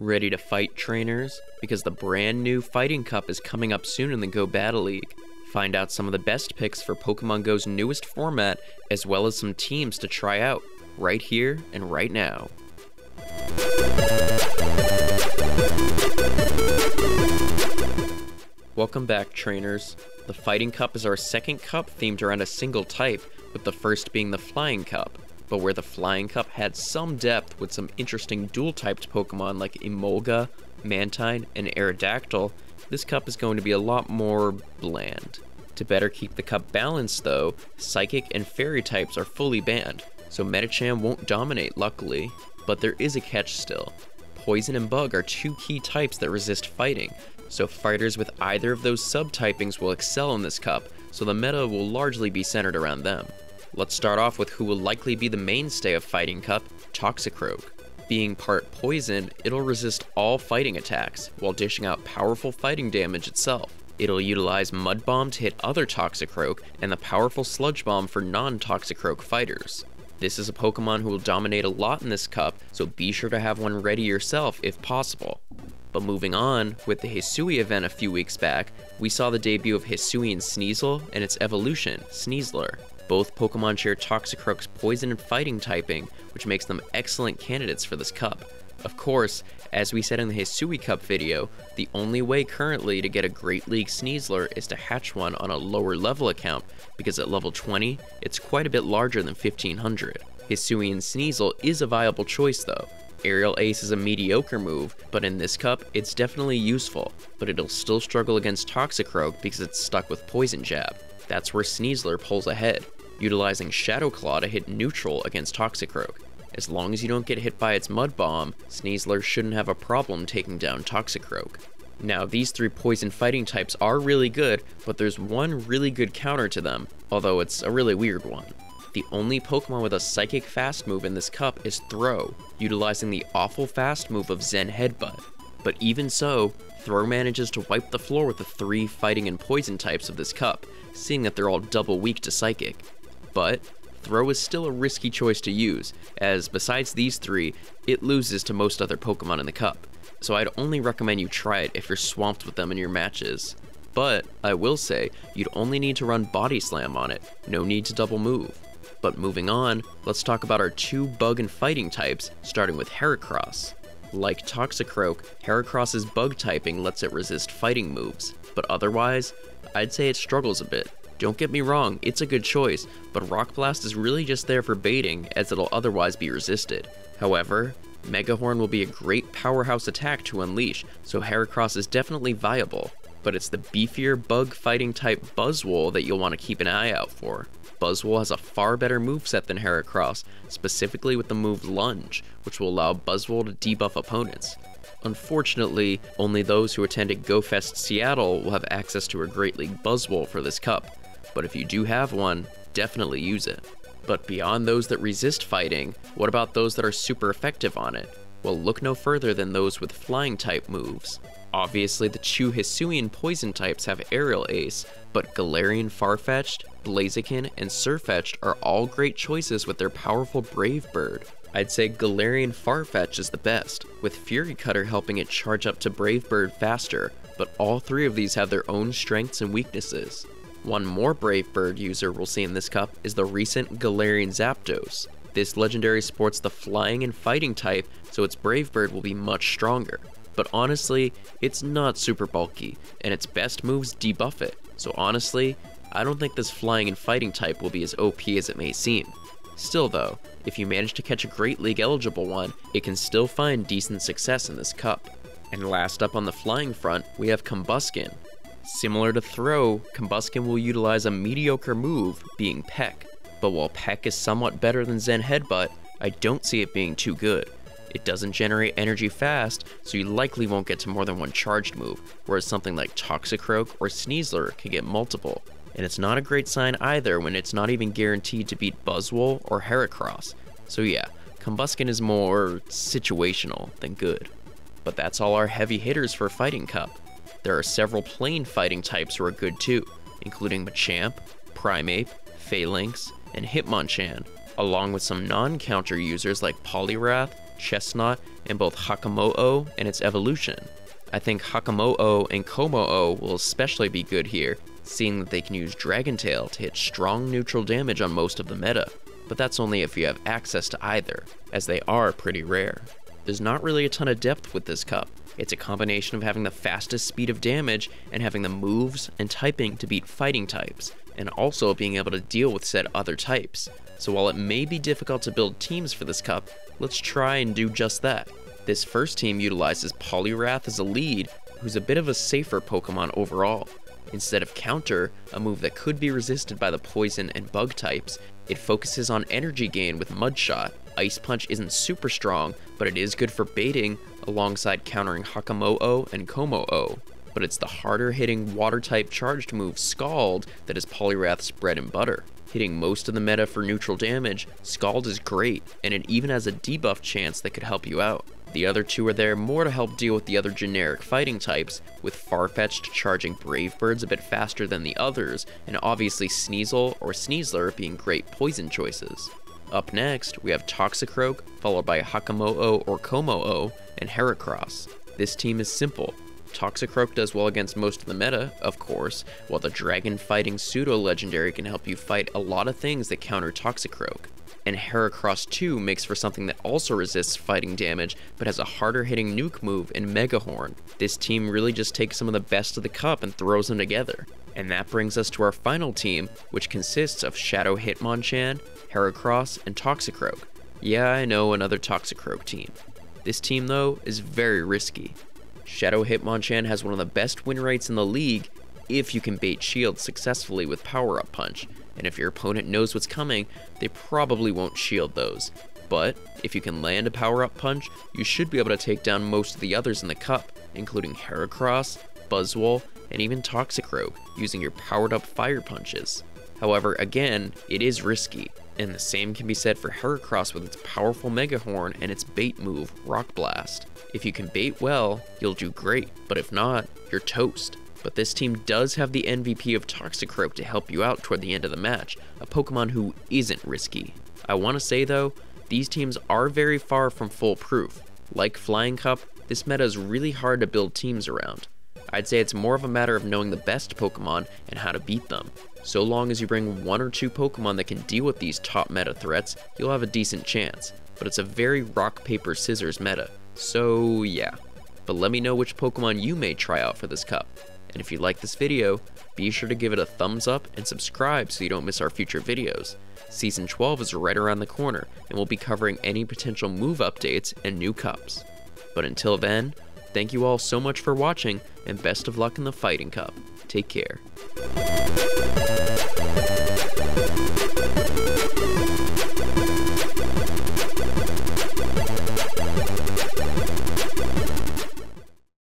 Ready to fight, trainers? Because the brand new Fighting Cup is coming up soon in the Go Battle League. Find out some of the best picks for Pokemon Go's newest format, as well as some teams to try out, right here and right now. Welcome back, trainers. The Fighting Cup is our second cup themed around a single type, with the first being the Flying Cup. But where the Flying Cup had some depth with some interesting dual-typed Pokemon like Emolga, Mantine, and Aerodactyl, this cup is going to be a lot more bland. To better keep the cup balanced though, Psychic and Fairy types are fully banned, so Medicham won't dominate luckily. But there is a catch still. Poison and Bug are two key types that resist fighting, so fighters with either of those subtypings will excel in this cup, so the meta will largely be centered around them. Let's start off with who will likely be the mainstay of Fighting Cup, Toxicroak. Being part poison, it'll resist all fighting attacks, while dishing out powerful fighting damage itself. It'll utilize Mud Bomb to hit other Toxicroak, and the powerful Sludge Bomb for non-Toxicroak fighters. This is a Pokemon who will dominate a lot in this cup, so be sure to have one ready yourself if possible. But moving on, with the Hisui event a few weeks back, we saw the debut of Hisui and Sneasel and its evolution, Sneasler. Both Pokemon share Toxicroak's poison and fighting typing, which makes them excellent candidates for this cup. Of course, as we said in the Hisui Cup video, the only way currently to get a Great League Sneasler is to hatch one on a lower level account, because at level 20, it's quite a bit larger than 1500. Hisui and Sneasel is a viable choice though. Aerial Ace is a mediocre move, but in this cup, it's definitely useful, but it'll still struggle against Toxicroak because it's stuck with Poison Jab. That's where Sneasler pulls ahead, utilizing Shadow Claw to hit neutral against Toxicroak. As long as you don't get hit by its Mud Bomb, Sneasler shouldn't have a problem taking down Toxicroak. Now, these three poison fighting types are really good, but there's one really good counter to them, although it's a really weird one. The only Pokemon with a Psychic Fast move in this cup is Throw, utilizing the awful fast move of Zen Headbutt. But even so, Throw manages to wipe the floor with the three fighting and poison types of this cup, seeing that they're all double weak to Psychic. But Throw is still a risky choice to use, as besides these three, it loses to most other Pokemon in the cup. So I'd only recommend you try it if you're swamped with them in your matches. But I will say, you'd only need to run Body Slam on it, no need to double move. But moving on, let's talk about our two bug and fighting types, starting with Heracross. Like Toxicroak, Heracross's bug typing lets it resist fighting moves, but otherwise, I'd say it struggles a bit. Don't get me wrong, it's a good choice, but Rock Blast is really just there for baiting, as it'll otherwise be resisted. However, Mega Horn will be a great powerhouse attack to unleash, so Heracross is definitely viable, but it's the beefier bug fighting type Buzzwole that you'll want to keep an eye out for. Buzzwole has a far better moveset than Heracross, specifically with the move Lunge, which will allow Buzzwole to debuff opponents. Unfortunately, only those who attended GoFest Seattle will have access to a Great League Buzzwole for this cup, but if you do have one, definitely use it. But beyond those that resist fighting, what about those that are super effective on it? Well, look no further than those with flying type moves. Obviously, the two Hisuian poison types have Aerial Ace, but Galarian Farfetch'd, Blaziken, and Sirfetch'd are all great choices with their powerful Brave Bird. I'd say Galarian Farfetch'd is the best, with Fury Cutter helping it charge up to Brave Bird faster, but all three of these have their own strengths and weaknesses. One more Brave Bird user we'll see in this cup is the recent Galarian Zapdos. This legendary sports the flying and fighting type, so its Brave Bird will be much stronger. But honestly, it's not super bulky, and its best moves debuff it, so honestly, I don't think this flying and fighting type will be as OP as it may seem. Still though, if you manage to catch a Great League eligible one, it can still find decent success in this cup. And last up on the flying front, we have Combusken. Similar to Throw, Combusken will utilize a mediocre move, being Peck. But while Peck is somewhat better than Zen Headbutt, I don't see it being too good. It doesn't generate energy fast, so you likely won't get to more than one charged move, whereas something like Toxicroak or Sneasler can get multiple. And it's not a great sign either when it's not even guaranteed to beat Buzzwole or Heracross. So yeah, Combusken is more situational than good. But that's all our heavy hitters for Fighting Cup. There are several plain fighting types who are good too, including Machamp, Primeape, Phalanx, and Hitmonchan, along with some non-counter users like Poliwrath, Chestnut, and both Hakamo'o and its evolution. I think Hakamo'o and Komo'o will especially be good here, seeing that they can use Dragon Tail to hit strong neutral damage on most of the meta, but that's only if you have access to either, as they are pretty rare. There's not really a ton of depth with this cup. It's a combination of having the fastest speed of damage and having the moves and typing to beat fighting types, and also being able to deal with said other types. So while it may be difficult to build teams for this cup, let's try and do just that. This first team utilizes Poliwrath as a lead, who's a bit of a safer Pokemon overall. Instead of Counter, a move that could be resisted by the Poison and Bug types, it focuses on energy gain with Mud Shot. Ice Punch isn't super strong, but it is good for baiting, alongside countering Hakamo'o and Komo'o. But it's the harder hitting water type charged move Scald that is Poliwrath's bread and butter. Hitting most of the meta for neutral damage, Scald is great, and it even has a debuff chance that could help you out. The other two are there more to help deal with the other generic fighting types, with Farfetch'd charging Brave Birds a bit faster than the others, and obviously Sneasel or Sneasler being great poison choices. Up next, we have Toxicroak, followed by Hakamo'o or Komo'o, and Heracross. This team is simple. Toxicroak does well against most of the meta, of course, while the dragon-fighting pseudo-legendary can help you fight a lot of things that counter Toxicroak. And Heracross 2 makes for something that also resists fighting damage, but has a harder-hitting nuke move in Megahorn. This team really just takes some of the best of the cup and throws them together. And that brings us to our final team, which consists of Shadow Hitmonchan, Heracross, and Toxicroak. Yeah, I know, another Toxicroak team. This team, though, is very risky. Shadow Hitmonchan has one of the best win rates in the league if you can bait shields successfully with Power Up Punch, and if your opponent knows what's coming, they probably won't shield those. But if you can land a Power Up Punch, you should be able to take down most of the others in the cup, including Heracross, Buzzwole, and even Toxicroak, using your powered up Fire Punches. However, again, it is risky, and the same can be said for Heracross with its powerful Megahorn and its bait move, Rock Blast. If you can bait well, you'll do great, but if not, you're toast. But this team does have the MVP of Toxicroak to help you out toward the end of the match, a Pokemon who isn't risky. I want to say though, these teams are very far from foolproof. Like Flying Cup, this meta is really hard to build teams around. I'd say it's more of a matter of knowing the best Pokemon and how to beat them. So long as you bring 1 or 2 Pokemon that can deal with these top meta threats, you'll have a decent chance. But it's a very rock, paper, scissors meta, so yeah. But let me know which Pokemon you may try out for this cup. And if you like this video, be sure to give it a thumbs up and subscribe so you don't miss our future videos. Season 12 is right around the corner, and we'll be covering any potential move updates and new cups. But until then, thank you all so much for watching, and best of luck in the Fighting Cup. Take care.